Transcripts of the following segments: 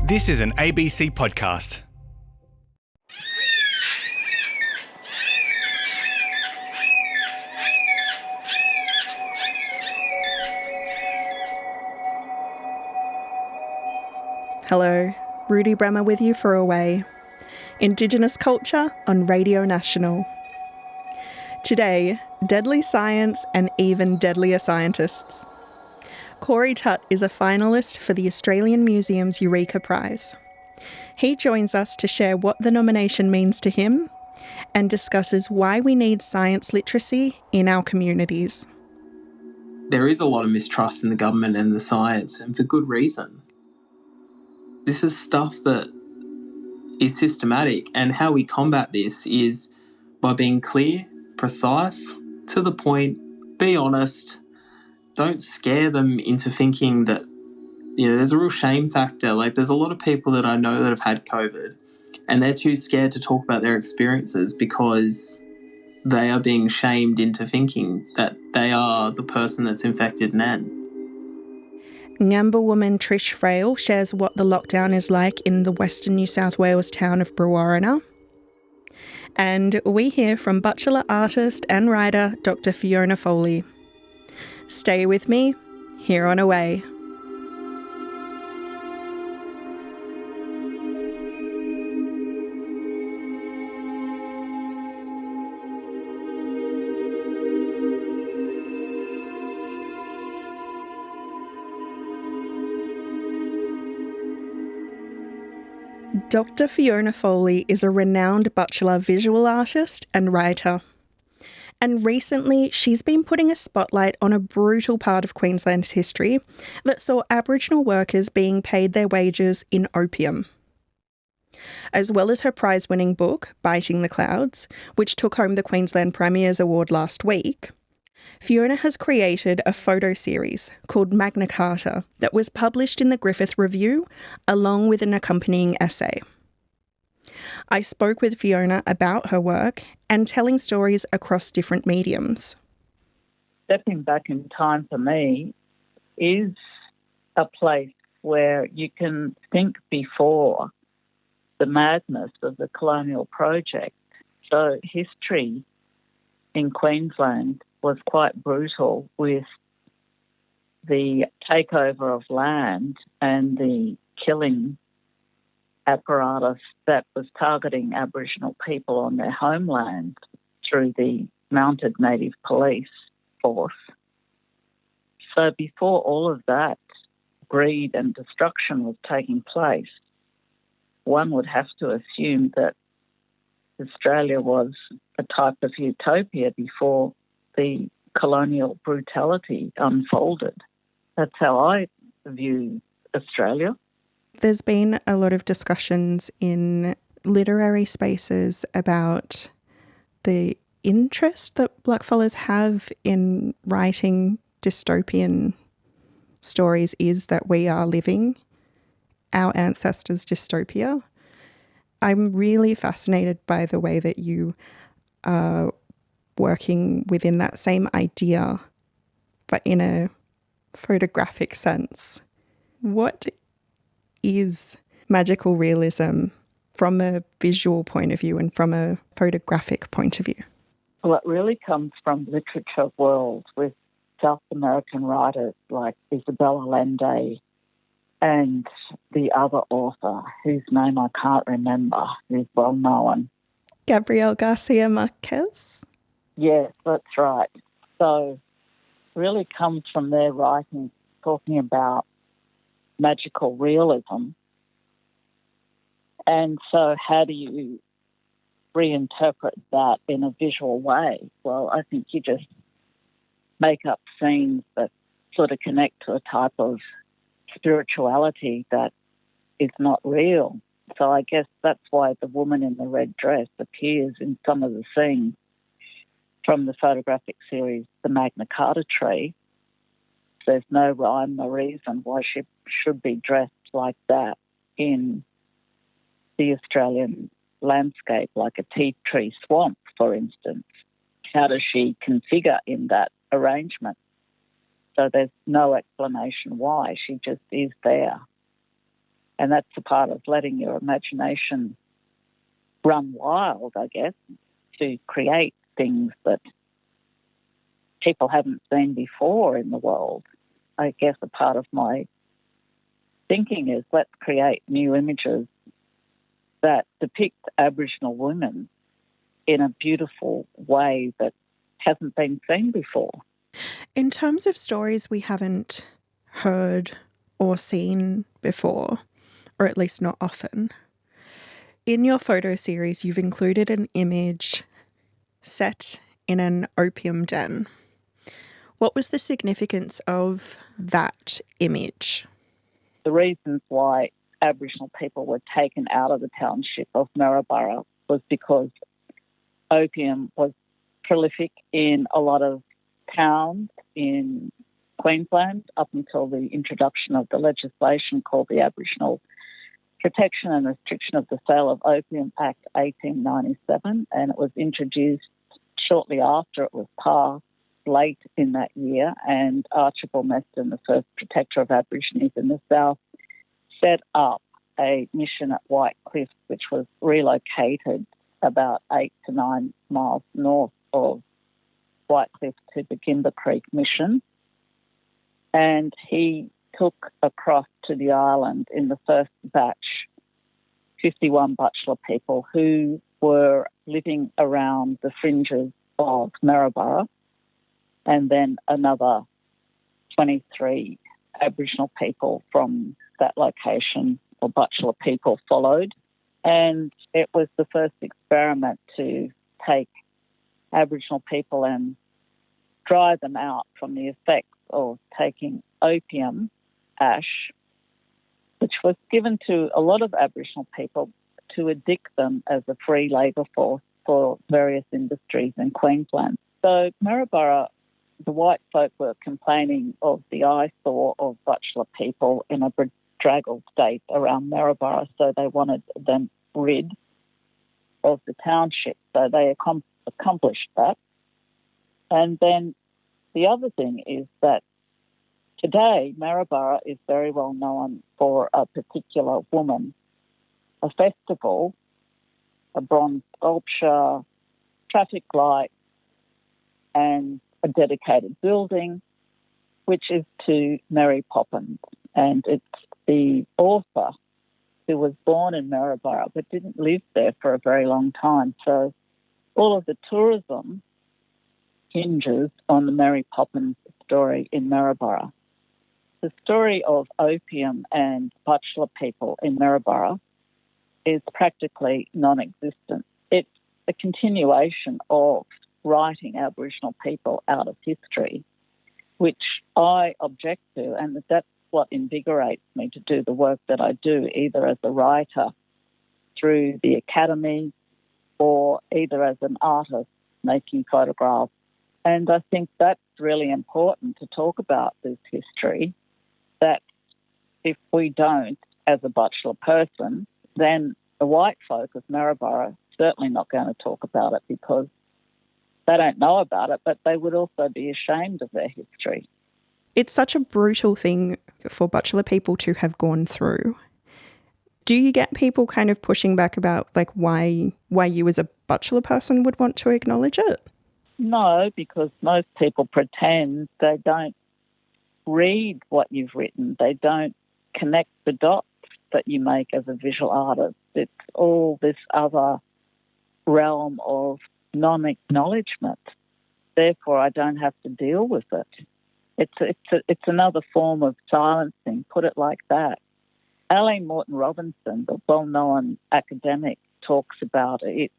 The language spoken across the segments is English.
This is an ABC podcast. Hello, Rudy Bremer with you for Away, Indigenous culture on Radio National. Today, deadly science and even deadlier scientists. Corey Tutt is a finalist for the Australian Museum's Eureka Prize. He joins us to share what the nomination means to him and discusses why we need science literacy in our communities. There is a lot of mistrust in the government and the science, and for good reason. This is stuff that is systematic, and how we combat this is by being clear, precise, to the point, be honest. Don't scare them into thinking that, there's a real shame factor. Like, there's a lot of people that I know that have had COVID and they're too scared to talk about their experiences because they are being shamed into thinking that they are the person that's infected Nan. Ngamba woman Trish Frail shares what the lockdown is like in the Western New South Wales town of Brewarrina. And we hear from Butchulla artist and writer Dr. Fiona Foley. Stay with me, here on Away. Dr. Fiona Foley is a renowned Butchulla visual artist and writer. And recently, she's been putting a spotlight on a brutal part of Queensland's history that saw Aboriginal workers being paid their wages in opium. As well as her prize-winning book, Biting the Clouds, which took home the Queensland Premier's Award last week, Fiona has created a photo series called Magna Carta that was published in the Griffith Review, along with an accompanying essay. I spoke with Fiona about her work and telling stories across different mediums. Stepping back in time for me is a place where you can think before the madness of the colonial project. So history in Queensland was quite brutal with the takeover of land and the killing apparatus that was targeting Aboriginal people on their homeland through the mounted native police force. So before all of that greed and destruction was taking place, one would have to assume that Australia was a type of utopia before the colonial brutality unfolded. That's how I view Australia. There's been a lot of discussions in literary spaces about the interest that blackfellas have in writing dystopian stories is that we are living our ancestors' dystopia. I'm really fascinated by the way that you are working within that same idea, but in a photographic sense. What is magical realism from a visual point of view and from a photographic point of view? Well, it really comes from literature world with South American writers like Isabel Allende and the other author whose name I can't remember, who's well known. Gabriel Garcia Marquez? Yes, that's right. So really comes from their writing talking about magical realism. And so how do you reinterpret that in a visual way? Well, I think you just make up scenes that sort of connect to a type of spirituality that is not real. So I guess that's why the woman in the red dress appears in some of the scenes from the photographic series, The Magna Carta Tree. There's no rhyme or reason why she should be dressed like that in the Australian landscape, like a tea tree swamp, for instance. How does she configure in that arrangement? So there's no explanation why. She just is there. And that's a part of letting your imagination run wild, I guess, to create things that people haven't seen before in the world. I guess a part of my thinking is let's create new images that depict Aboriginal women in a beautiful way that hasn't been seen before. In terms of stories we haven't heard or seen before, or at least not often, in your photo series you've included an image set in an opium den. What was the significance of that image? The reasons why Aboriginal people were taken out of the township of Maryborough was because opium was prolific in a lot of towns in Queensland up until the introduction of the legislation called the Aboriginal Protection and Restriction of the Sale of Opium Act 1897, and it was introduced shortly after it was passed late in that year, and Archibald Meston, the first protector of Aborigines in the South, set up a mission at White Cliff, which was relocated about 8 to 9 miles north of White Cliff to the Gimba Creek mission. And he took across to the island in the first batch 51 Butchulla people who were living around the fringes of Maryborough, and then another 23 Aboriginal people from that location, or Butchulla people, followed. And it was the first experiment to take Aboriginal people and dry them out from the effects of taking opium ash, which was given to a lot of Aboriginal people to addict them as a free labour force for various industries in Queensland. So Maryborough, the white folk were complaining of the eyesore of Butchulla people in a bedraggled state around Maryborough, so they wanted them rid of the township. So they accomplished that. And then the other thing is that today Maryborough is very well known for a particular woman, a festival, a bronze sculpture, traffic lights, and a dedicated building, which is to Mary Poppins. And it's the author who was born in Maryborough but didn't live there for a very long time. So all of the tourism hinges on the Mary Poppins story in Maryborough. The story of opium and Butchulla people in Maryborough is practically non-existent. It's a continuation of writing Aboriginal people out of history, which I object to, and that's what invigorates me to do the work that I do, either as a writer through the academy or either as an artist making photographs. And I think that's really important to talk about this history, that if we don't, as a Butchulla person, then the white folk of Maryborough certainly not going to talk about it because they don't know about it, but they would also be ashamed of their history. It's such a brutal thing for Butchulla people to have gone through. Do you get people kind of pushing back about like why you as a Butchulla person would want to acknowledge it? No, because most people pretend. They don't read what you've written. They don't connect the dots that you make as a visual artist. It's all this other realm of non-acknowledgement. Therefore, I don't have to deal with it. It's another form of silencing, put it like that. Aline Morton Robinson, the well-known academic, talks about it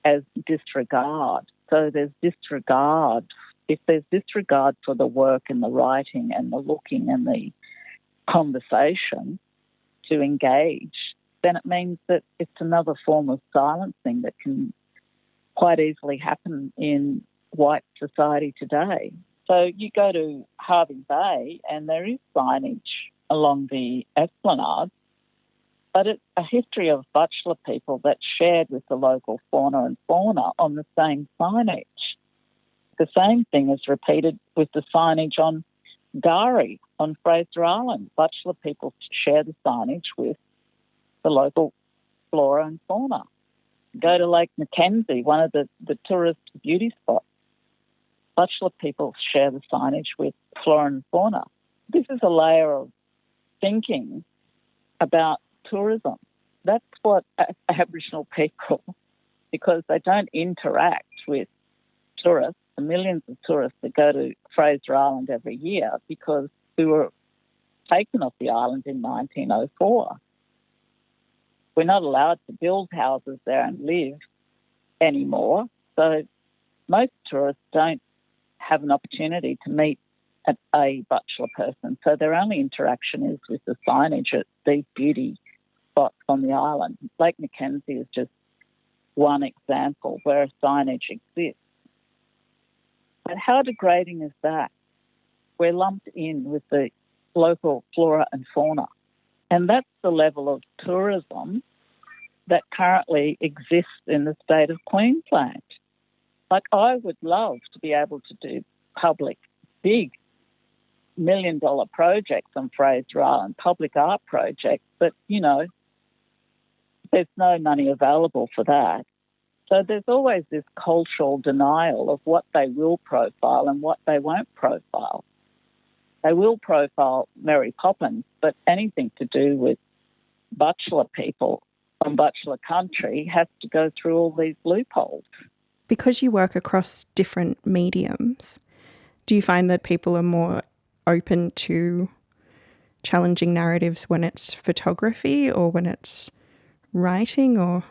as disregard. So there's disregard. If there's disregard for the work and the writing and the looking and the conversation to engage, then it means that it's another form of silencing that can quite easily happen in white society today. So you go to Hervey Bay and there is signage along the esplanade, but it's a history of Butchulla people that's shared with the local fauna and fauna on the same signage. The same thing is repeated with the signage on Gari on Fraser Island. Butchulla people share the signage with the local flora and fauna. Go to Lake Mackenzie, one of the tourist beauty spots. Butchulla people share the signage with flora and fauna. This is a layer of thinking about tourism. That's what Aboriginal people, because they don't interact with tourists, the millions of tourists that go to Fraser Island every year, because we were taken off the island in 1904. We're not allowed to build houses there and live anymore. So most tourists don't have an opportunity to meet a Butchulla person. So their only interaction is with the signage at these beauty spots on the island. Lake Mackenzie is just one example where a signage exists. But how degrading is that? We're lumped in with the local flora and fauna. And that's the level of tourism that currently exists in the state of Queensland. Like, I would love to be able to do public, big, $1 million projects on Fraser Island, public art projects, but, you know, there's no money available for that. So there's always this cultural denial of what they will profile and what they won't profile. They will profile Mary Poppins, but anything to do with Butchulla people on Butchulla country has to go through all these loopholes. Because you work across different mediums, do you find that people are more open to challenging narratives when it's photography or when it's writing? Or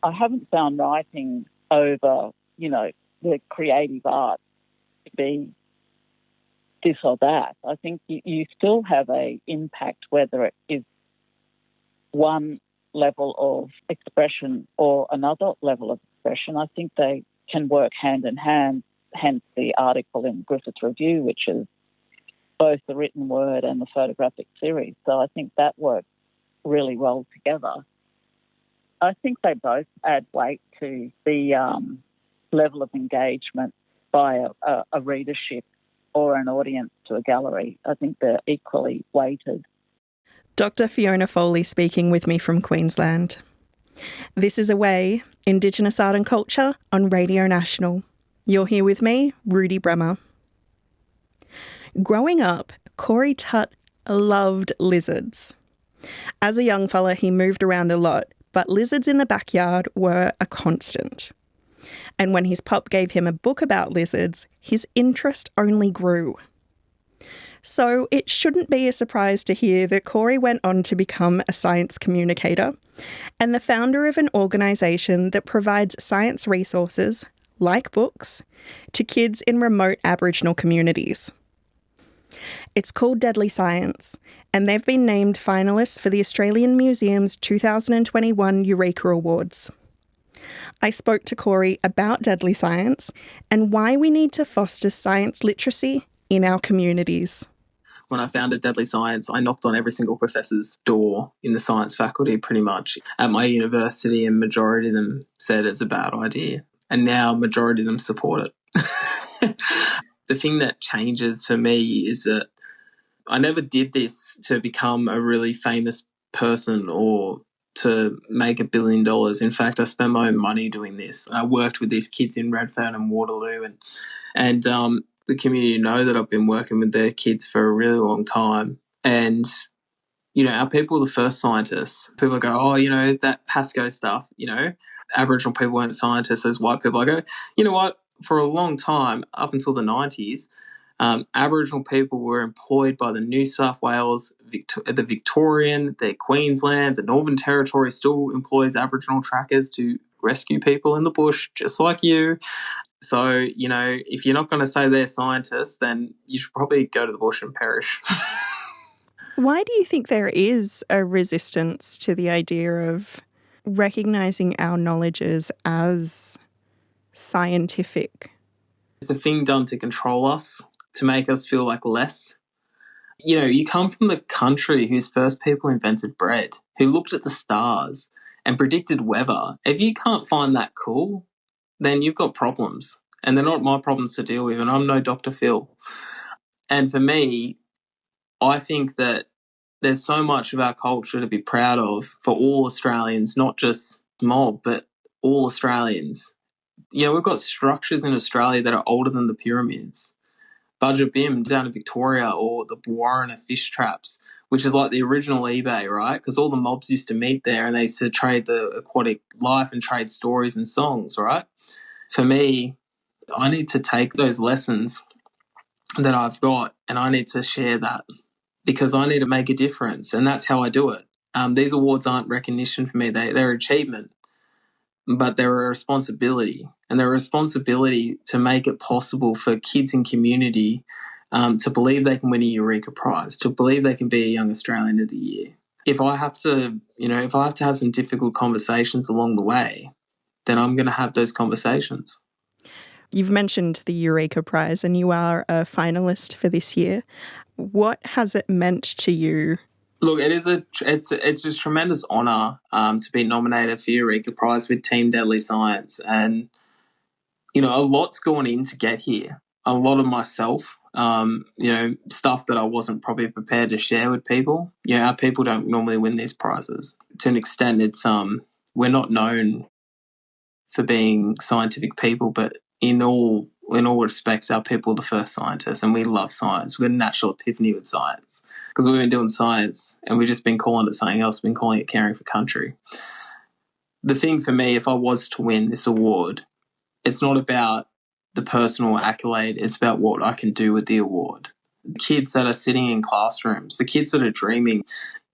I haven't found writing over, you know, the creative arts to be this or that. I think you still have an impact, whether it is one level of expression or another level of expression. I think they can work hand in hand, hence the article in Griffith Review, which is both the written word and the photographic series. So I think that works really well together. I think they both add weight to the level of engagement by a readership or an audience to a gallery. I think they're equally weighted. Dr. Fiona Foley speaking with me from Queensland. This is Away, Indigenous Art and Culture on Radio National. You're here with me, Rudy Bremer. Growing up, Corey Tutt loved lizards. As a young fella, he moved around a lot, but lizards in the backyard were a constant. And when his pop gave him a book about lizards, his interest only grew. So it shouldn't be a surprise to hear that Corey went on to become a science communicator and the founder of an organisation that provides science resources, like books, to kids in remote Aboriginal communities. It's called Deadly Science, and they've been named finalists for the Australian Museum's 2021 Eureka Awards. I spoke to Corey about Deadly Science and why we need to foster science literacy in our communities. When I founded Deadly Science, I knocked on every single professor's door in the science faculty pretty much at my university, and majority of them said it's a bad idea. And now majority of them support it. The thing that changes for me is that I never did this to become a really famous person or to make $1 billion. In fact, I spent my own money doing this. I worked with these kids in Redfern and Waterloo, and the community know that I've been working with their kids for a really long time. And, you know, our people are the first scientists. People go, oh, you know, that Pascoe stuff, you know, Aboriginal people weren't scientists as white people. I go, you know what? For a long time, up until the 90s, Aboriginal people were employed by the New South Wales, the Victorian, the Queensland, the Northern Territory still employs Aboriginal trackers to rescue people in the bush, just like you. So, you know, if you're not going to say they're scientists, then you should probably go to the bush and perish. Why do you think there is a resistance to the idea of recognising our knowledges as scientific? It's a thing done to control us, to make us feel like less. You know, you come from the country whose first people invented bread, who looked at the stars and predicted weather. If you can't find that cool, then you've got problems. And they're not my problems to deal with, and I'm no Dr. Phil. And for me, I think that there's so much of our culture to be proud of for all Australians, not just mob, but all Australians. We've got structures in Australia that are older than the pyramids. Budget Bim down in Victoria, or the Warrena fish traps, which is like the original eBay, right? Because all the mobs used to meet there and they used to trade the aquatic life and trade stories and songs, right? For me, I need to take those lessons that I've got and I need to share that, because I need to make a difference, and that's how I do it. These awards aren't recognition for me. They're achievement, but they're a responsibility, and they're a responsibility to make it possible for kids in community to believe they can win a Eureka Prize, to believe they can be a Young Australian of the Year. If I have to have some difficult conversations along the way, then I'm going to have those conversations. You've mentioned the Eureka Prize and you are a finalist for this year. What has it meant to you? Look, it's a tremendous honour to be nominated for Eureka Prize with Team Deadly Science, and a lot's gone in to get here. A lot of myself, stuff that I wasn't probably prepared to share with people. Our people don't normally win these prizes. To an extent, it's we're not known for being scientific people, but in all respects, our people are the first scientists, and we love science. We've got a natural epiphany with science because we've been doing science and we've just been calling it something else. We've been calling it caring for country. The thing for me, if I was to win this award, it's not about the personal accolade. It's about what I can do with the award. The kids that are sitting in classrooms, the kids that are dreaming,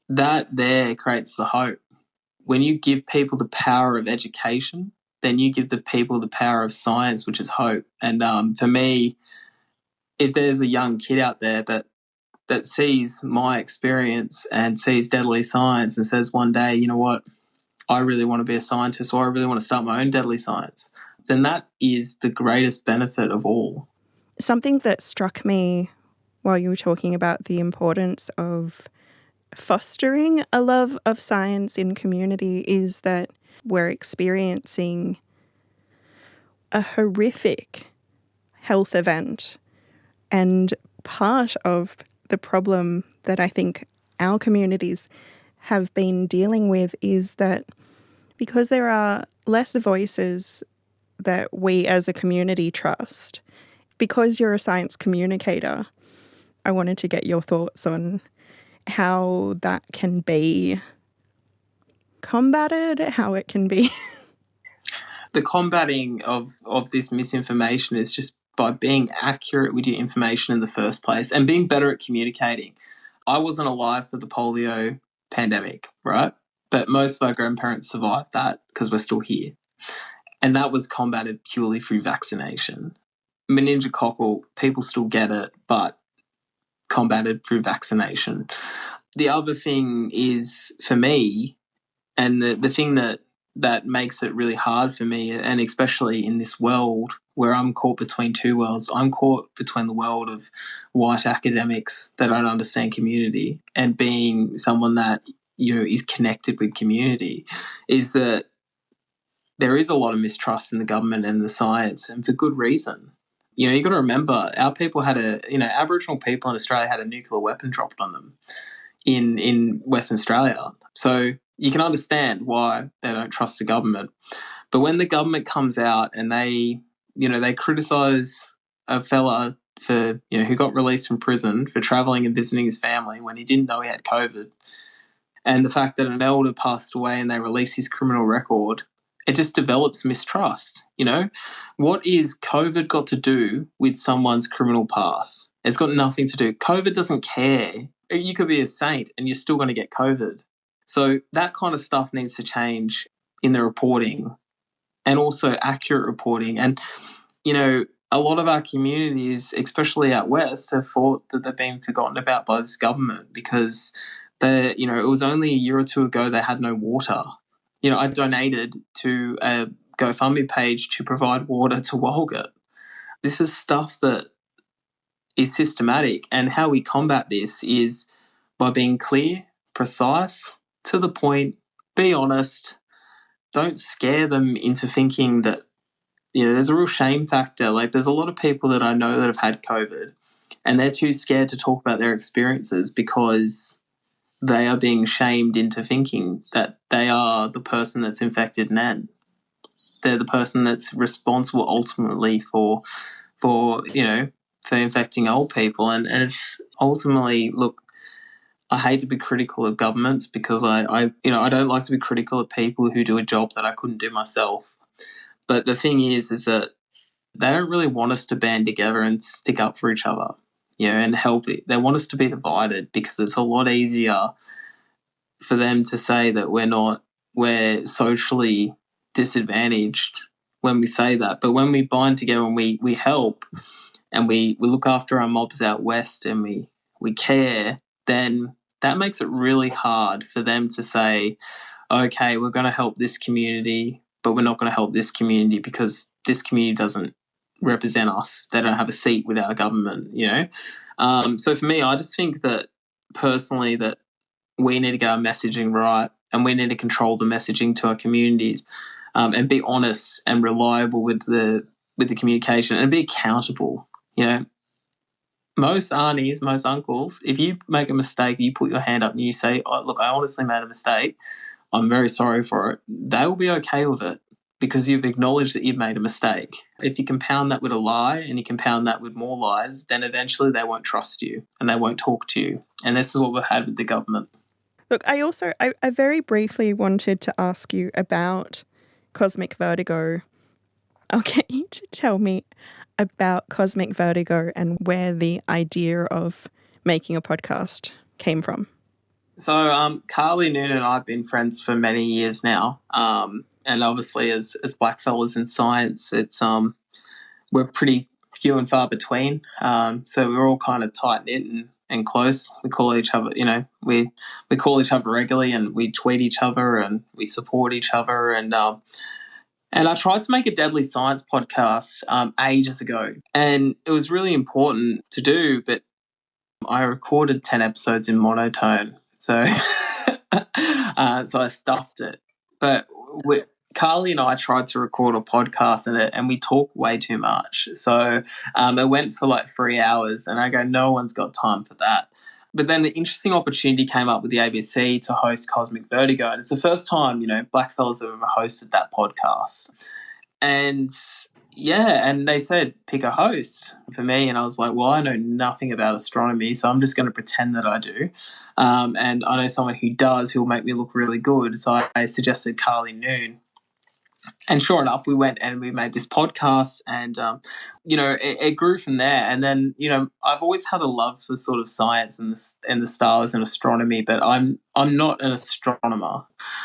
that there creates the hope. When you give people the power of education, then you give the people the power of science, which is hope. And for me, if there's a young kid out there that sees my experience and sees Deadly Science and says one day, you know what, I really want to be a scientist, or I really want to start my own Deadly Science, then that is the greatest benefit of all. Something that struck me while you were talking about the importance of fostering a love of science in community is that we're experiencing a horrific health event. And part of the problem that I think our communities have been dealing with is that because there are less voices that we as a community trust, because you're a science communicator, I wanted to get your thoughts on how that can be combated, how it can be. The combating of this misinformation is just by being accurate with your information in the first place and being better at communicating. I wasn't alive for the polio pandemic, right? But most of our grandparents survived that because we're still here. And that was combated purely through vaccination. Meningococcal, people still get it, but combated through vaccination. The other thing is, for me, and the thing that makes it really hard for me, and especially in this world where I'm caught between two worlds, I'm caught between the world of white academics that don't understand community and being someone that is connected with community, is that there is a lot of mistrust in the government and the science, and for good reason. You've got to remember, our people had Aboriginal people in Australia had a nuclear weapon dropped on them in Western Australia. So you can understand why they don't trust the government. But when the government comes out and they criticise a fella for, who got released from prison for travelling and visiting his family when he didn't know he had COVID, and the fact that an elder passed away and they release his criminal record, it just develops mistrust. What is COVID got to do with someone's criminal past? It's got nothing to do. COVID doesn't care. You could be a saint and you're still going to get COVID. So that kind of stuff needs to change in the reporting, and also accurate reporting. And, a lot of our communities, especially out west, have thought that they've been forgotten about by this government because it was only a year or two ago they had no water. I donated to a GoFundMe page to provide water to Walgett. This is stuff that is systematic, and how we combat this is by being clear, precise, to the point, be honest. Don't scare them into thinking that, there's a real shame factor. Like, there's a lot of people that I know that have had COVID and they're too scared to talk about their experiences because they are being shamed into thinking that they are the person that's infected NAN. They're the person that's responsible ultimately for infecting old people. And it's ultimately, look, I hate to be critical of governments because I don't like to be critical of people who do a job that I couldn't do myself. But the thing is that they don't really want us to band together and stick up for each other, and help it. They want us to be divided because it's a lot easier for them to say that we're socially disadvantaged when we say that. But when we bind together and we help and we look after our mobs out west and we care, then that makes it really hard for them to say, okay, we're going to help this community, but we're not going to help this community because this community doesn't represent us. They don't have a seat with our government, So for me, I just think that personally that we need to get our messaging right and we need to control the messaging to our communities, and be honest and reliable with the communication and be accountable. Most aunties, most uncles, if you make a mistake, you put your hand up and you say, oh, look, I honestly made a mistake, I'm very sorry for it, they will be okay with it because you've acknowledged that you've made a mistake. If you compound that with a lie and you compound that with more lies, then eventually they won't trust you and they won't talk to you. And this is what we've had with the government. Look, I very briefly wanted to ask you about Cosmic Vertigo. I'll get you to tell me about Cosmic Vertigo and where the idea of making a podcast came from. So Carly Noon and I have been friends for many years now, and obviously as blackfellas in science, it's we're pretty few and far between. So we're all kind of tight knit and close. We call each other, we call each other regularly, and we tweet each other and we support each other. And I tried to make a Deadly Science podcast ages ago, and it was really important to do, but I recorded 10 episodes in monotone. So so I stuffed it. But Carly and I tried to record a podcast and we talk way too much. So it went for like 3 hours, and I go, no one's got time for that. But then an interesting opportunity came up with the ABC to host Cosmic Vertigo. And it's the first time, blackfellas have ever hosted that podcast. And and they said, pick a host for me. And I was like, well, I know nothing about astronomy, so I'm just going to pretend that I do. And I know someone who does, who will make me look really good. So I suggested Carly Noon. And sure enough, we went and we made this podcast, and, it grew from there. And then, I've always had a love for sort of science and the stars and astronomy, but I'm not an astronomer.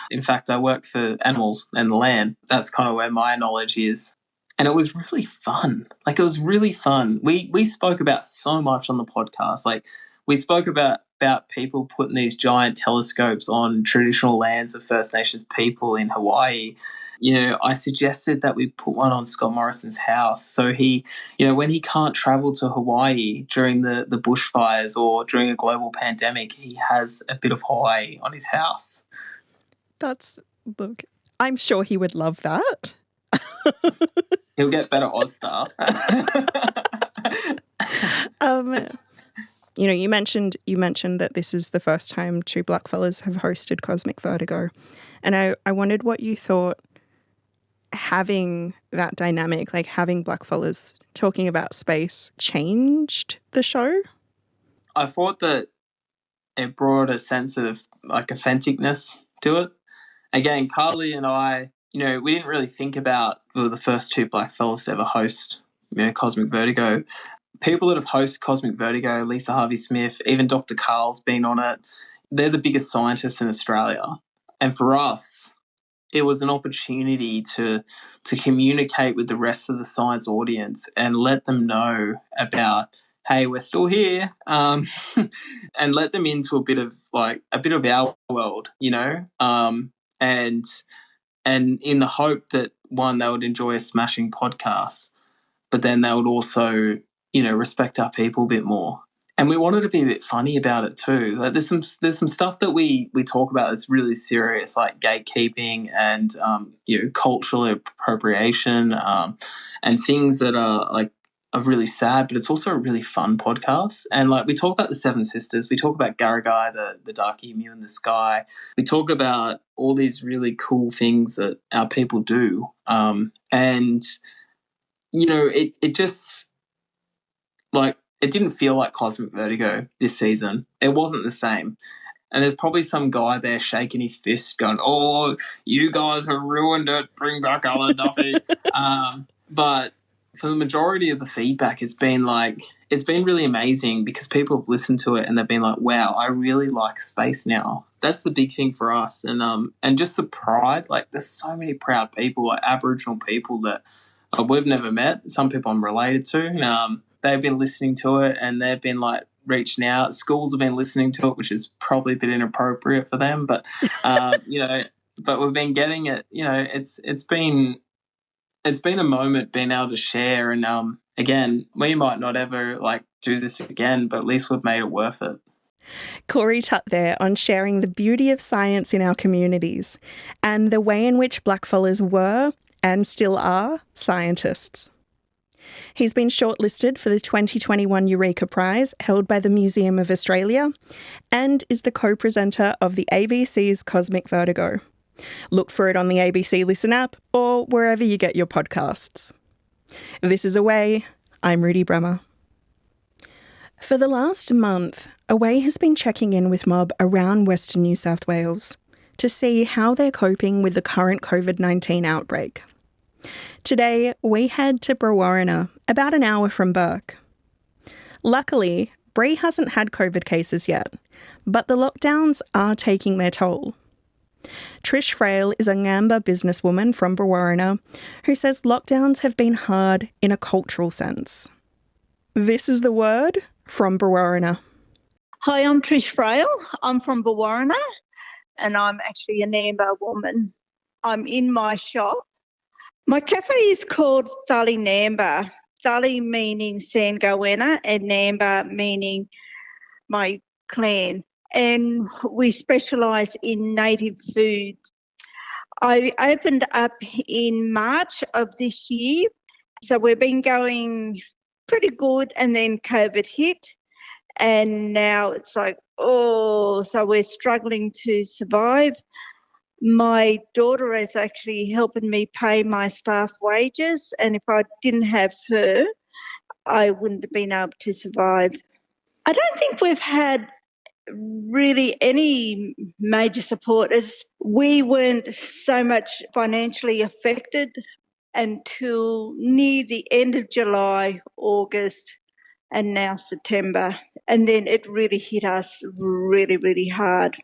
In fact, I work for animals and the land. That's kind of where my knowledge is. And it was really fun. It was really fun. We spoke about so much on the podcast. We spoke about people putting these giant telescopes on traditional lands of First Nations people in Hawaii. I suggested that we put one on Scott Morrison's house. So he, when he can't travel to Hawaii during the bushfires or during a global pandemic, he has a bit of Hawaii on his house. Look, I'm sure he would love that. He'll get better OzStar. You mentioned that this is the first time two blackfellas have hosted Cosmic Vertigo. And I wondered what you thought having that dynamic, having blackfellas talking about space, changed the show? I thought that it brought a sense of authenticness to it. Again, Carly and I, we didn't really think about the first two blackfellas to ever host, Cosmic Vertigo. People that have hosted Cosmic Vertigo, Lisa Harvey-Smith, even Dr. Carl's been on it. They're the biggest scientists in Australia. And for us, it was an opportunity to communicate with the rest of the science audience and let them know about, hey, we're still here, and let them into a bit of our world, and in the hope that, one, they would enjoy a smashing podcast, but then they would also, respect our people a bit more. And we wanted to be a bit funny about it too. There's some stuff that we talk about that's really serious, like gatekeeping and cultural appropriation, and things that are really sad, but it's also a really fun podcast. And like we talk about the Seven Sisters, we talk about Garagai, the dark emu in the sky. We talk about all these really cool things that our people do. And you know, it just like it didn't feel like Cosmic Vertigo this season. It wasn't the same. And there's probably some guy there shaking his fist going, "Oh, you guys have ruined it. Bring back Alan Duffy." But for the majority of the feedback, it's been really amazing because people have listened to it and they've been like, "Wow, I really like space now." That's the big thing for us. And just the pride. Like, there's so many proud people, like Aboriginal people that we've never met. Some people I'm related to. They've been listening to it and they've been like reaching out. Schools have been listening to it, which is probably a bit inappropriate for them, but you know, but we've been getting it. You know, it's been a moment being able to share. And again, we might not ever like do this again, but at least we've made it worth it. Corey Tutt there on sharing the beauty of science in our communities and the way in which blackfellas were and still are scientists. He's been shortlisted for the 2021 Eureka Prize held by the Museum of Australia and is the co-presenter of the ABC's Cosmic Vertigo. Look for it on the ABC Listen app or wherever you get your podcasts. This is Away. I'm Rudy Bremer. For the last month, Away has been checking in with mob around Western New South Wales to see how they're coping with the current COVID-19 outbreak. Today, we head to Brewarrina, about an hour from Bourke. Luckily, Bree hasn't had COVID cases yet, but the lockdowns are taking their toll. Trish Frail is a Ngamba businesswoman from Brewarrina who says lockdowns have been hard in a cultural sense. This is the word from Brewarrina. Hi, I'm Trish Frail. I'm from Brewarrina and I'm actually a Ngamba woman. I'm in my shop. My cafe is called Thali Ngamba. Thali meaning Sangawena and Ngamba meaning my clan. And we specialise in native foods. I opened up in March of this year. So we've been going pretty good and then COVID hit. And now it's like, so we're struggling to survive. My daughter is actually helping me pay my staff wages, and if I didn't have her, I wouldn't have been able to survive. I don't think we've had really any major support, as we weren't so much financially affected until near the end of July, August, and now September. And then it really hit us really, really hard.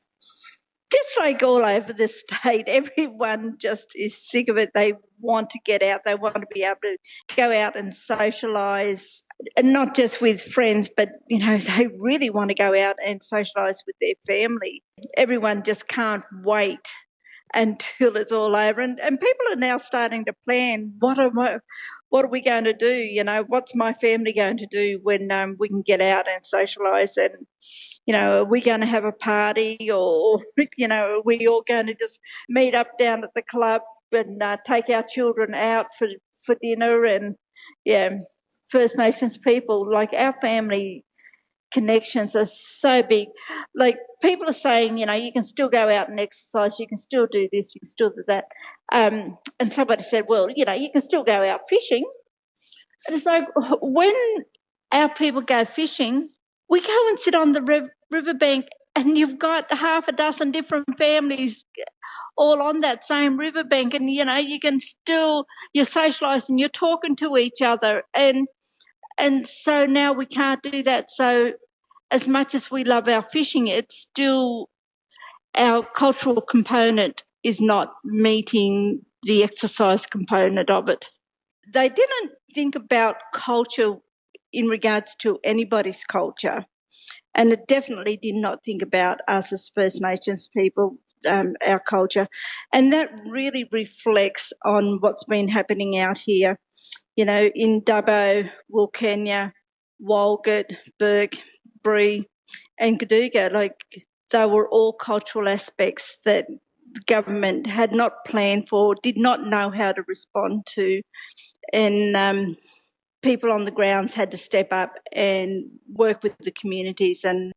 Just like all over the state, everyone just is sick of it. They want to get out. They want to be able to go out and socialise, and not just with friends, but, you know, they really want to go out and socialise with their family. Everyone just can't wait until it's all over. And people are now starting to plan, what are we going to do? You know, what's my family going to do when we can get out and socialise? And, you know, are we going to have a party, or, you know, are we all going to just meet up down at the club and take our children out for dinner? And, yeah, First Nations people, like our family connections are so big. Like, people are saying, you know, you can still go out and exercise, you can still do this, you can still do that. And somebody said, well, you know, you can still go out fishing. And it's like, when our people go fishing, we go and sit on the riverbank, and you've got half a dozen different families all on that same riverbank, and, you know, you can still, you're socialising, you're talking to each other. And so now we can't do that. So as much as we love our fishing, it's still, our cultural component is not meeting the exercise component of it. They didn't think about culture in regards to anybody's culture, and it definitely did not think about us as First Nations people, our culture. And that really reflects on what's been happening out here, you know, in Dubbo, Wilkenya, Walgett, Bourke, Bree and Gaduga. Like, they were all cultural aspects that the government had not planned for, did not know how to respond to. And people on the grounds had to step up and work with the communities, and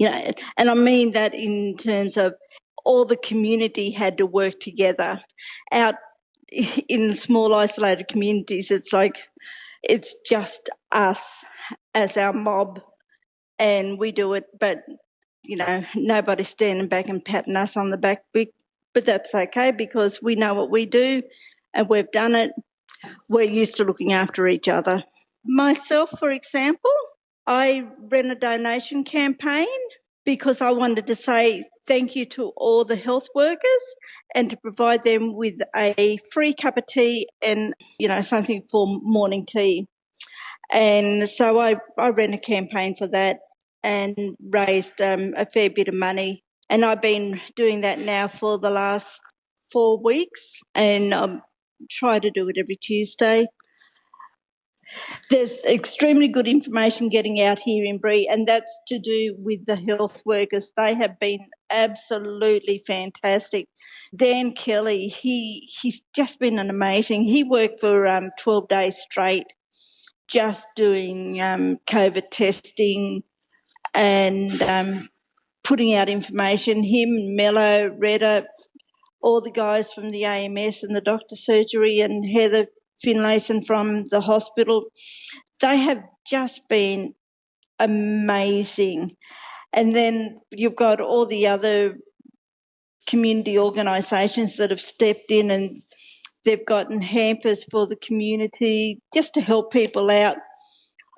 and I mean that in terms of all the community had to work together. Out in small isolated communities, it's like it's just us as our mob, and we do it, but nobody's standing back and patting us on the back, but that's okay because we know what we do and we've done it. We're used to looking after each other. Myself, for example, I ran a donation campaign because I wanted to say thank you to all the health workers and to provide them with a free cup of tea and, something for morning tea. And so I ran a campaign for that and raised a fair bit of money. And I've been doing that now for the last 4 weeks, and I try to do it every Tuesday. There's extremely good information getting out here in Bree, and that's to do with the health workers. They have been absolutely fantastic. Dan Kelly, he's just been an amazing. He worked for 12 days straight just doing COVID testing and putting out information. Him, Mello, Retta, all the guys from the AMS and the doctor surgery, and Heather Finlayson from the hospital, they have just been amazing. And then you've got all the other community organisations that have stepped in, and they've gotten hampers for the community just to help people out,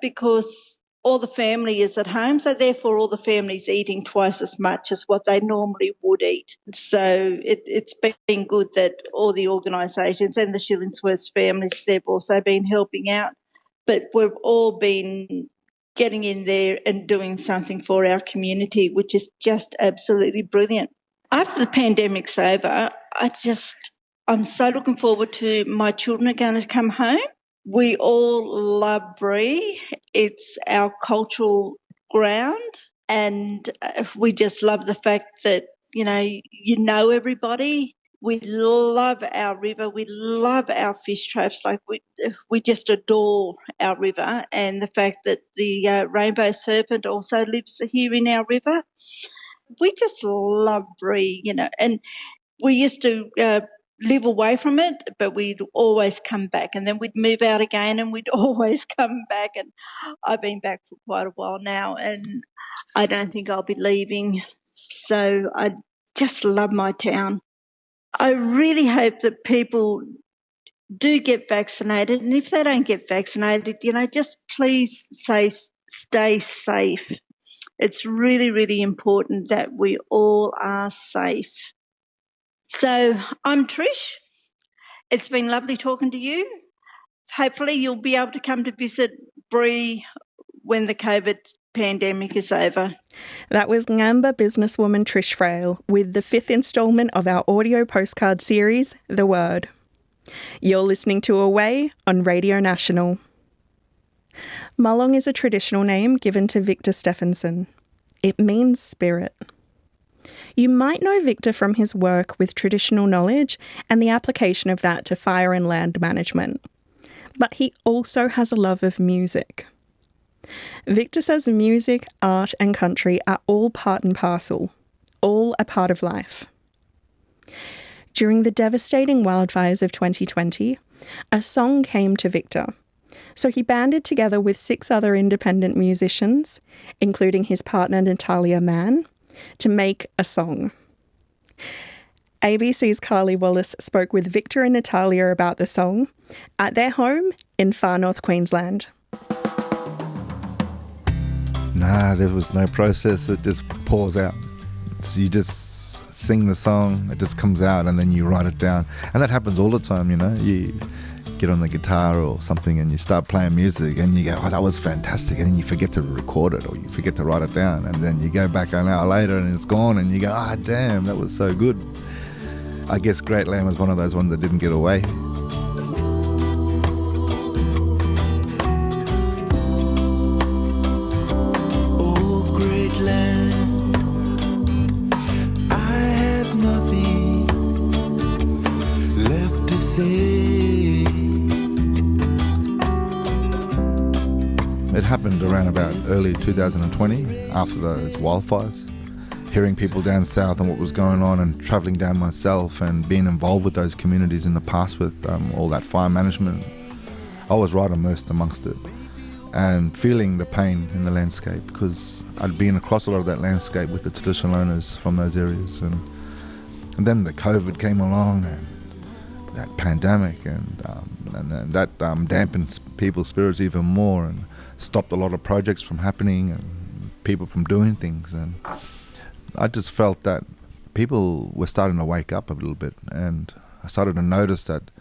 because all the family is at home, so therefore all the family's eating twice as much as what they normally would eat. So it's been good that all the organisations and the Shillingsworth families, they've also been helping out. But we've all been getting in there and doing something for our community, which is just absolutely brilliant. After the pandemic's over, I'm so looking forward to my children are going to come home. We all love Bree. It's our cultural ground, and we just love the fact that, you know everybody. We love our river. We love our fish traps. Like we just adore our river, and the fact that the rainbow serpent also lives here in our river. We just love Bree, and we used to live away from it, but we'd always come back, and then we'd move out again and we'd always come back. And I've been back for quite a while now, and I don't think I'll be leaving. So I just love my town. I really hope that people do get vaccinated, and if they don't get vaccinated, just please stay safe. It's really, really important that we all are safe. So I'm Trish. It's been lovely talking to you. Hopefully you'll be able to come to visit Bree when the COVID pandemic is over. That was Ngamba businesswoman Trish Frail with the 5th instalment of our audio postcard series, The Word. You're listening to Away on Radio National. Mulong is a traditional name given to Victor Stephenson. It means spirit. You might know Victor from his work with traditional knowledge and the application of that to fire and land management. But he also has a love of music. Victor says music, art and country are all part and parcel, all a part of life. During the devastating wildfires of 2020, a song came to Victor. So he banded together with 6 other independent musicians, including his partner Natalia Mann, to make a song. ABC's Carly Wallace spoke with Victor and Natalia about the song at their home in far north Queensland. Nah, there was no process. It just pours out. So you just sing the song, it just comes out, and then you write it down. And that happens all the time, You get on the guitar or something and you start playing music and you go, oh, that was fantastic, and then you forget to record it or you forget to write it down, and then you go back an hour later and it's gone and you go, ah, damn, that was so good. I guess Great Land was one of those ones that didn't get away. Oh, great land, I have nothing left to say. It happened around about early 2020 after those wildfires. Hearing people down south and what was going on, and travelling down myself and being involved with those communities in the past with all that fire management, I was right immersed amongst it and feeling the pain in the landscape, because I'd been across a lot of that landscape with the traditional owners from those areas. And then the COVID came along, and that pandemic, and that dampened people's spirits even more and stopped a lot of projects from happening and people from doing things. And I just felt that people were starting to wake up a little bit, and I started to notice that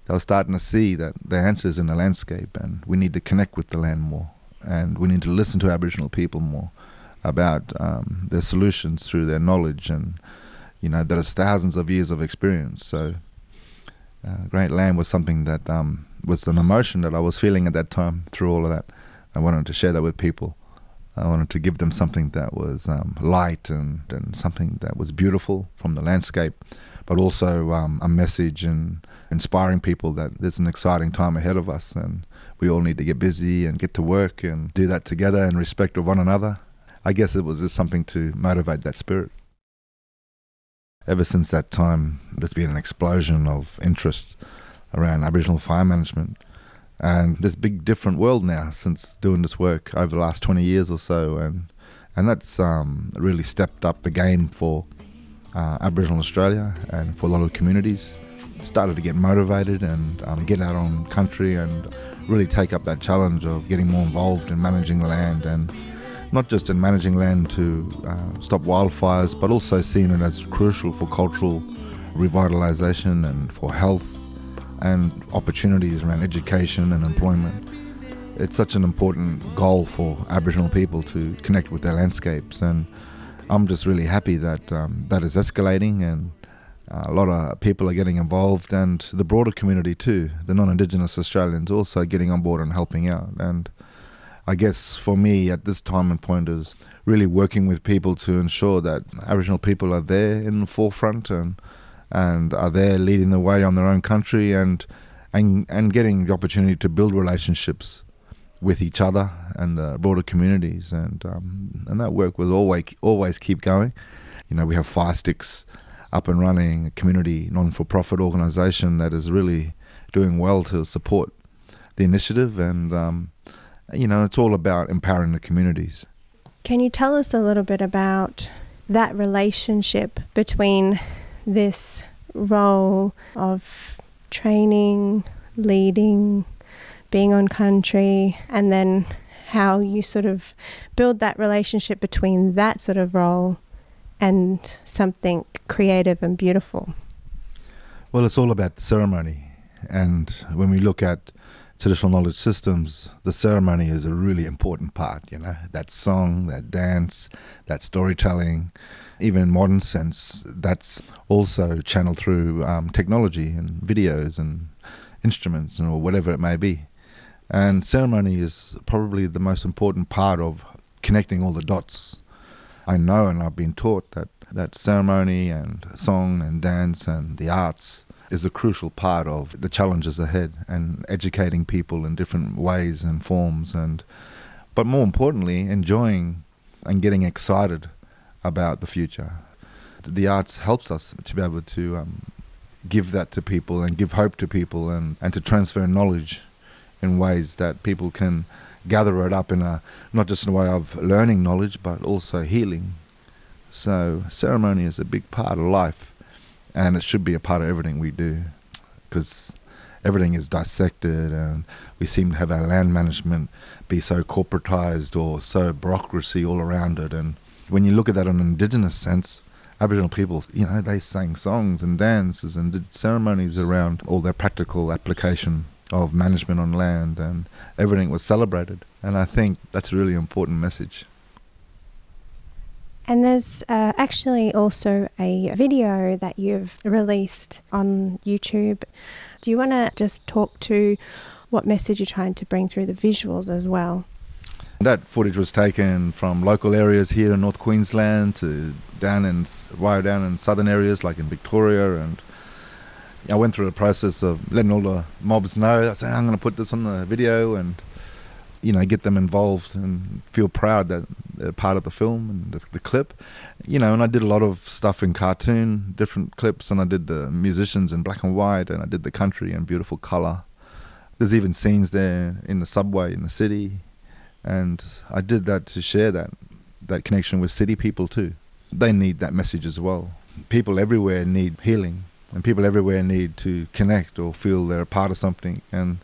they were starting to see that the answers in the landscape, and we need to connect with the land more, and we need to listen to Aboriginal people more about their solutions through their knowledge, and that is thousands of years of experience. So Great Land was something that was an emotion that I was feeling at that time through all of that. I wanted to share that with people. I wanted to give them something that was light and something that was beautiful from the landscape, but also a message and inspiring people that there's an exciting time ahead of us, and we all need to get busy and get to work and do that together in respect of one another. I guess it was just something to motivate that spirit. Ever since that time, there's been an explosion of interest around Aboriginal fire management. And there's a big different world now since doing this work over the last 20 years or so. And that's really stepped up the game for Aboriginal Australia and for a lot of communities. Started to get motivated and get out on country and really take up that challenge of getting more involved in managing land, and not just in managing land to stop wildfires, but also seeing it as crucial for cultural revitalisation and for health and opportunities around education and employment. It's such an important goal for Aboriginal people to connect with their landscapes, and I'm just really happy that that is escalating, and a lot of people are getting involved, and the broader community too, the non-Indigenous Australians also getting on board and helping out. And I guess for me at this time and point is really working with people to ensure that Aboriginal people are there in the forefront and are there leading the way on their own country, and getting the opportunity to build relationships with each other and the broader communities, and that work will always keep going. We have Fire Sticks up and running, a community non-for-profit organisation that is really doing well to support the initiative, and it's all about empowering the communities. Can you tell us a little bit about that relationship between this role of training, leading, being on country, and then how you sort of build that relationship between that sort of role and something creative and beautiful? Well, it's all about the ceremony. And when we look at traditional knowledge systems, the ceremony is a really important part, that song, that dance, that storytelling. Even in modern sense, that's also channeled through technology and videos and instruments or whatever it may be. And ceremony is probably the most important part of connecting all the dots. I know, and I've been taught that ceremony and song and dance and the arts is a crucial part of the challenges ahead, and educating people in different ways and forms, but more importantly, enjoying and getting excited about the future. The arts helps us to be able to give that to people and give hope to people, and to transfer knowledge in ways that people can gather it up in not just in a way of learning knowledge, but also healing. So ceremony is a big part of life, and it should be a part of everything we do, because everything is dissected, and we seem to have our land management be so corporatized or so bureaucracy all around it. And when you look at that in an Indigenous sense, Aboriginal people, they sang songs and dances and did ceremonies around all their practical application of management on land, and everything was celebrated. And I think that's a really important message. And there's actually also a video that you've released on YouTube. Do you want to just talk to what message you're trying to bring through the visuals as well? That footage was taken from local areas here in North Queensland to down in southern areas like in Victoria, and I went through the process of letting all the mobs know. I said, I'm going to put this on the video, and get them involved and feel proud that they're part of the film and the clip. And I did a lot of stuff in cartoon, different clips, and I did the musicians in black and white, and I did the country in beautiful colour. There's even scenes there in the subway in the city, and I did that to share that connection with city people too. They need that message as well. People everywhere need healing, and people everywhere need to connect or feel they're a part of something, and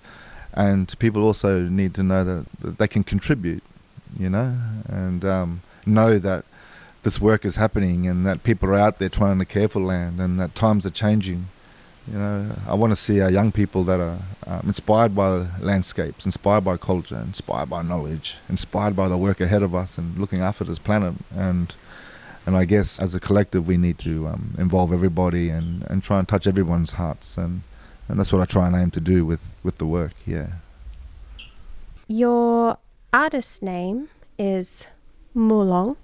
people also need to know that they can contribute, and know that this work is happening and that people are out there trying to care for land and that times are changing. I want to see our young people that are inspired by landscapes, inspired by culture, inspired by knowledge, inspired by the work ahead of us and looking after this planet. And I guess as a collective we need to involve everybody and try and touch everyone's hearts, and that's what I try and aim to do with the work, yeah. Your artist name is Mulong.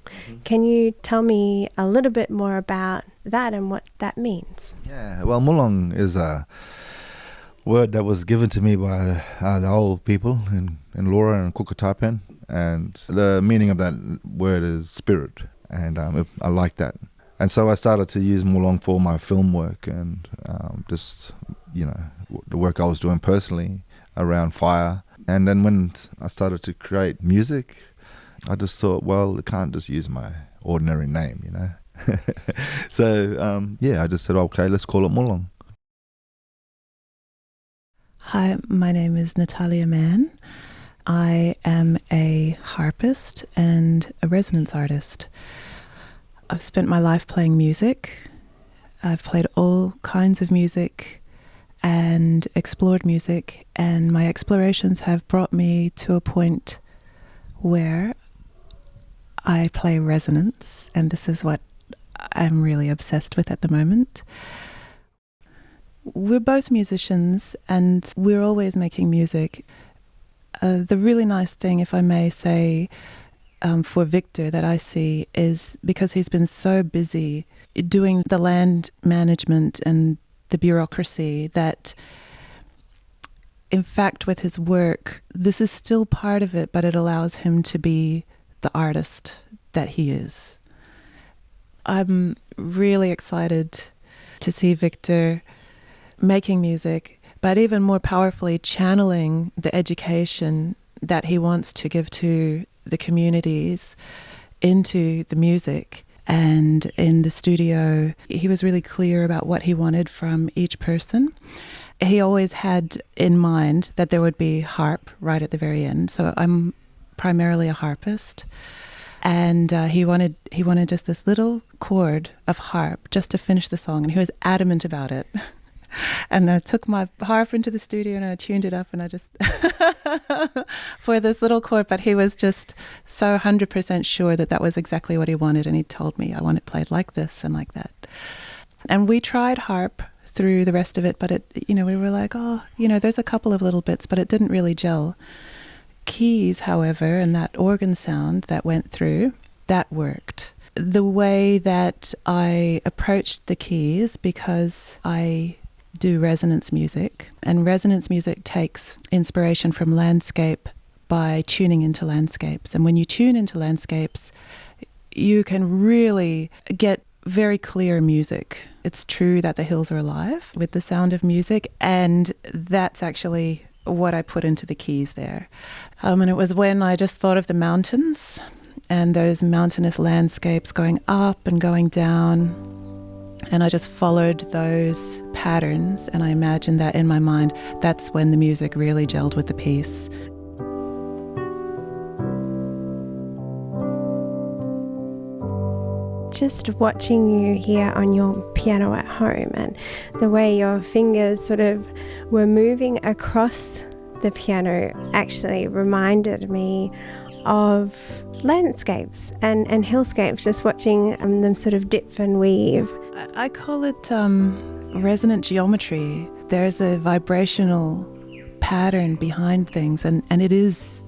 Can you tell me a little bit more about that and what that means? Yeah, well, Mulong is a word that was given to me by the old people in Laura and Kukatapen, and the meaning of that word is spirit, and I like that. And so I started to use Mulong for my film work and just, the work I was doing personally around fire. And then when I started to create music, I just thought, well, I can't just use my ordinary name, So, I just said, okay, let's call it Mulong. Hi, my name is Natalia Mann. I am a harpist and a resonance artist. I've spent my life playing music. I've played all kinds of music and explored music, and my explorations have brought me to a point where I play resonance, and this is what I'm really obsessed with at the moment. We're both musicians and we're always making music. The really nice thing, if I may say, for Victor that I see is because he's been so busy doing the land management and the bureaucracy that, in fact, with his work, this is still part of it, but it allows him to be the artist that he is. I'm really excited to see Victor making music, but even more powerfully channeling the education that he wants to give to the communities into the music. And in the studio, he was really clear about what he wanted from each person. He always had in mind that there would be harp right at the very end. So I'm primarily a harpist. And he wanted just this little chord of harp just to finish the song. And he was adamant about it. And I took my harp into the studio and I tuned it up and I just for this little chord, but he was just so 100% sure that that was exactly what he wanted, and he told me, I want it played like this and like that. And we tried harp through the rest of it, but it, we were like, there's a couple of little bits, but it didn't really gel. Keys, however, and that organ sound that went through, that worked. The way that I approached the keys, because I do resonance music, and resonance music takes inspiration from landscape by tuning into landscapes. And when you tune into landscapes, you can really get very clear music. It's true that the hills are alive with the sound of music, and that's actually what I put into the keys there. And it was when I just thought of the mountains and those mountainous landscapes going up and going down, and I just followed those patterns, and I imagined that in my mind, that's when the music really gelled with the piece. Just watching you here on your piano at home and the way your fingers sort of were moving across the piano actually reminded me of landscapes and hillscapes, just watching them sort of dip and weave. I call it resonant geometry. There's a vibrational pattern behind things, and it is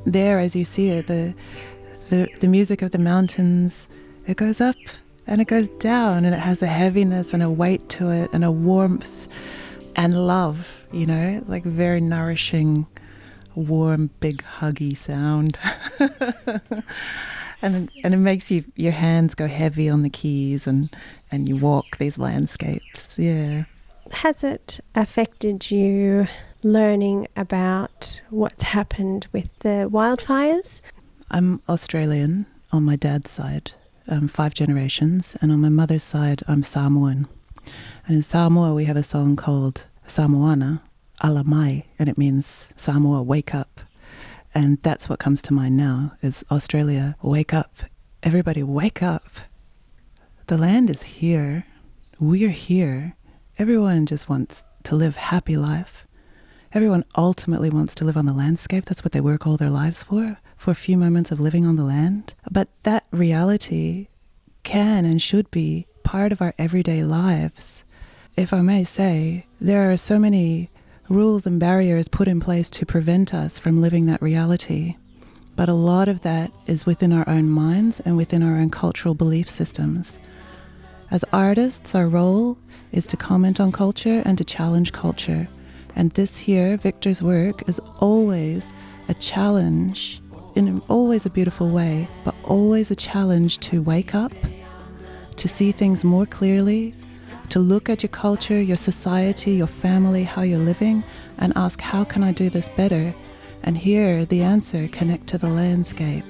there as you see it. The music of the mountains, it goes up and it goes down, and it has a heaviness and a weight to it and a warmth and love, like very nourishing warm, big, huggy sound. And it makes your hands go heavy on the keys and you walk these landscapes. Yeah. Has it affected you learning about what's happened with the wildfires? I'm Australian on my dad's side, 5 generations, and on my mother's side, I'm Samoan. And in Samoa, we have a song called Samoana, Ala Mai, and it means Samoa, wake up. And that's what comes to mind now, is Australia, wake up. Everybody wake up. The land is here. We're here. Everyone just wants to live happy life. Everyone ultimately wants to live on the landscape. That's what they work all their lives for a few moments of living on the land. But that reality can and should be part of our everyday lives. If I may say, there are so many rules and barriers put in place to prevent us from living that reality. But a lot of that is within our own minds and within our own cultural belief systems. As artists, our role is to comment on culture and to challenge culture. And this here, Victor's work, is always a challenge, in always a beautiful way, but always a challenge to wake up, to see things more clearly, to look at your culture, your society, your family, how you're living, and ask, how can I do this better? And here, the answer, connect to the landscape.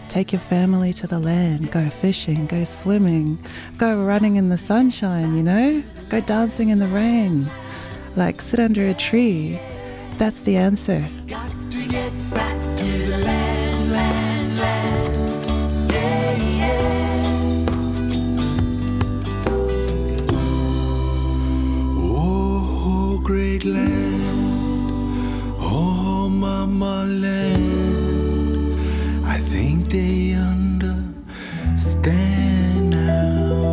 Take your family to the land, go fishing, go swimming, go running in the sunshine, you know? Go dancing in the rain, like sit under a tree. That's the answer. Got to get back to the land, land, land. Yeah, yeah. Oh, great land. Oh, mama land. I think they understand now.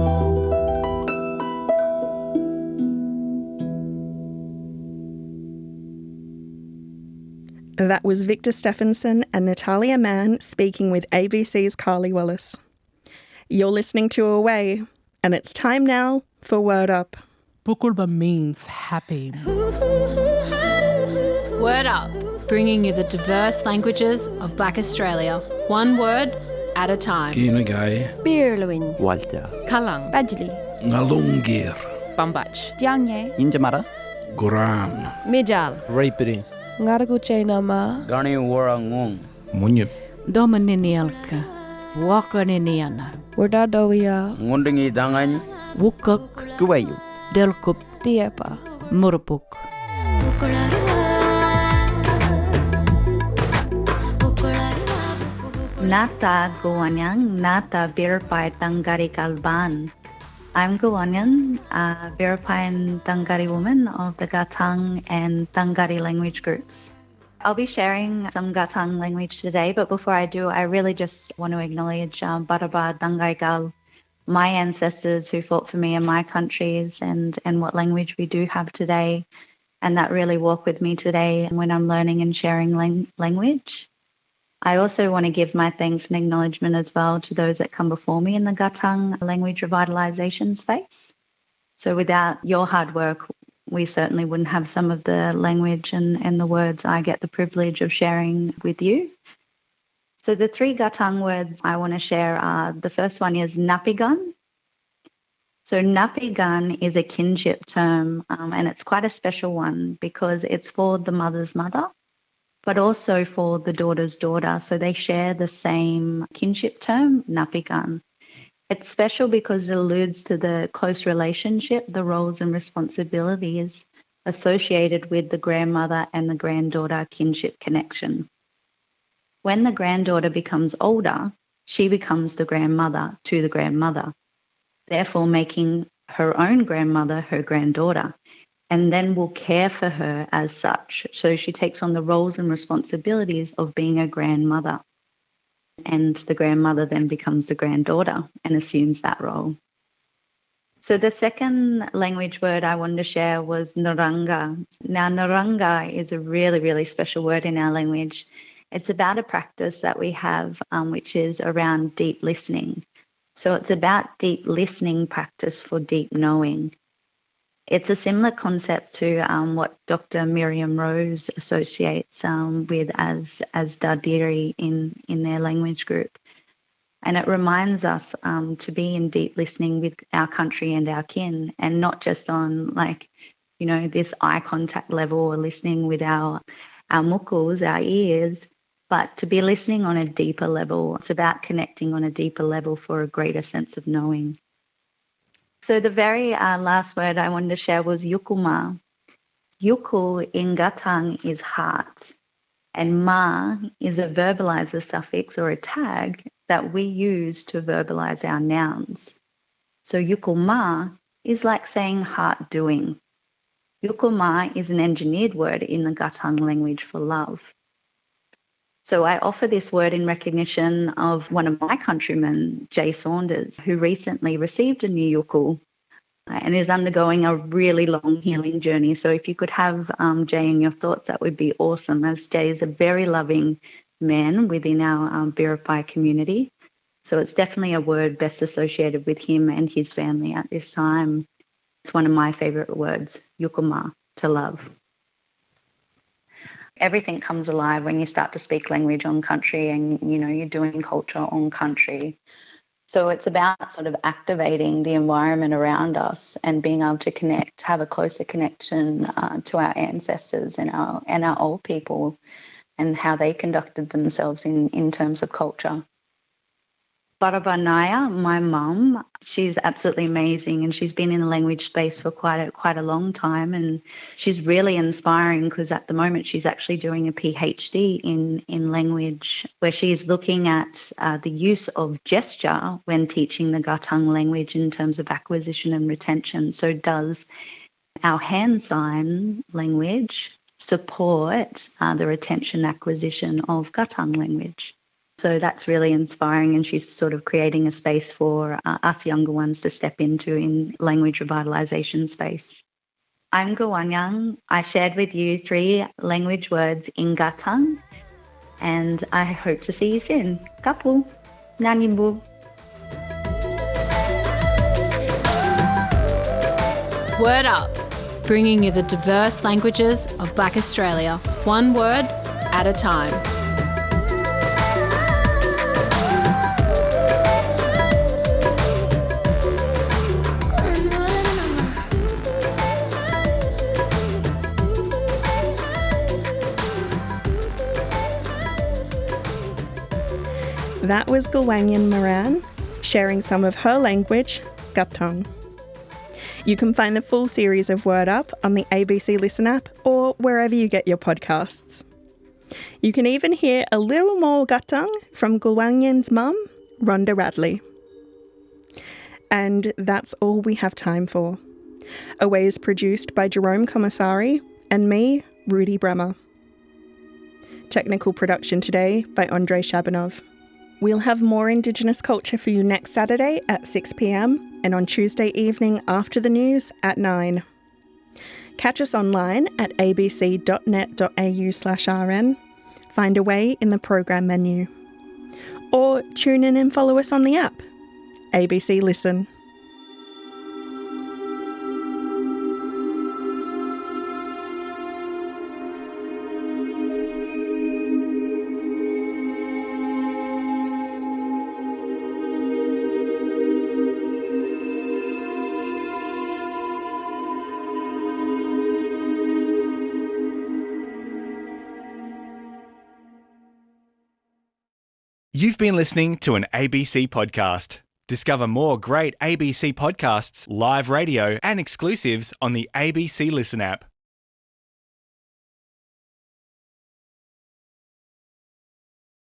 That was Victor Stephenson and Natalia Mann speaking with ABC's Carly Wallace. You're listening to Away, and it's time now for Word Up. Bukulba means happy. Word Up, bringing you the diverse languages of Black Australia, one word at a time. Kinagai, Birluin, Walter, Kalang, Badjili, Ngalungir, Bambach, Dianye, Injamara, Guram, Mijal, Raipiri, Ngaraguche Nama, Gani Warangung, Munyip, Domaninialka, Wakaniniana, Wardadowia, Ngundingi Dangan, Wukuk, Kuwayu, Delkup, Diepa, Murupuk. Nata Guanyang, Nata Birpai Tangari Kalban. I'm Guanyan, a Birpai Tangari woman of the Gatang and Tangari language groups. I'll be sharing some Gatang language today, but before I do, I really just want to acknowledge Baraba Dangai Gal, my ancestors who fought for me in my countries, and what language we do have today, and that really walk with me today when I'm learning and sharing language. I also want to give my thanks and acknowledgement as well to those that come before me in the Gatang language revitalisation space. So without your hard work, we certainly wouldn't have some of the language and the words I get the privilege of sharing with you. So the 3 Gatang words I want to share are, the first one is Napigan. So Napigan is a kinship term, and it's quite a special one because it's for the mother's mother, but also for the daughter's daughter. So they share the same kinship term, Napigan. It's special because it alludes to the close relationship, the roles and responsibilities associated with the grandmother and the granddaughter kinship connection. When the granddaughter becomes older, she becomes the grandmother to the grandmother, therefore making her own grandmother her granddaughter, and then will care for her as such. So she takes on the roles and responsibilities of being a grandmother. And the grandmother then becomes the granddaughter and assumes that role. So the second language word I wanted to share was Naranga. Now, Naranga is a really, really special word in our language. It's about a practice that we have, which is around deep listening. So it's about deep listening practice for deep knowing. It's a similar concept to what Dr. Miriam Rose associates with as Dadiri in their language group. And it reminds us to be in deep listening with our country and our kin, and not just on this eye contact level or listening with our mukuls, our ears, but to be listening on a deeper level. It's about connecting on a deeper level for a greater sense of knowing. So the very last word I wanted to share was yukuma. Yuku in Gatang is heart, and ma is a verbalizer suffix or a tag that we use to verbalize our nouns. So yukuma is like saying heart doing. Yukuma is an engineered word in the Gatang language for love. So I offer this word in recognition of one of my countrymen, Jay Saunders, who recently received a new yuku and is undergoing a really long healing journey. So if you could have Jay in your thoughts, that would be awesome, as Jay is a very loving man within our Biripi community. So it's definitely a word best associated with him and his family at this time. It's one of my favourite words, yukuma, to love. Everything comes alive when you start to speak language on country and, you're doing culture on country. So it's about sort of activating the environment around us and being able to connect, have a closer connection to our ancestors and our old people and how they conducted themselves in terms of culture. Barabanaya, my mum, she's absolutely amazing, and she's been in the language space for quite a long time, and she's really inspiring because at the moment she's actually doing a PhD in language where she's looking at the use of gesture when teaching the Gatang language in terms of acquisition and retention. So does our hand sign language support the retention acquisition of Gatang language? So that's really inspiring, and she's sort of creating a space for us younger ones to step into in language revitalisation space. I'm Gawanyang. I shared with you 3 language words in Gatang, and I hope to see you soon. Kapu. Nanimbu. Word Up, bringing you the diverse languages of Black Australia, one word at a time. That was Gawanyang Moran sharing some of her language, Gatang. You can find the full series of Word Up on the ABC Listen app or wherever you get your podcasts. You can even hear a little more Gatang from Gawanyang's mum, Rhonda Radley. And that's all we have time for. Away is produced by Jerome Commissari and me, Rudy Bremer. Technical production today by Andrei Shabanov. We'll have more Indigenous culture for you next Saturday at 6 p.m. and on Tuesday evening after the news at 9. Catch us online at abc.net.au/rn. Find Away in the program menu. Or tune in and follow us on the app. ABC Listen. You've been listening to an ABC podcast. Discover more great ABC podcasts, live radio, and exclusives on the ABC Listen app.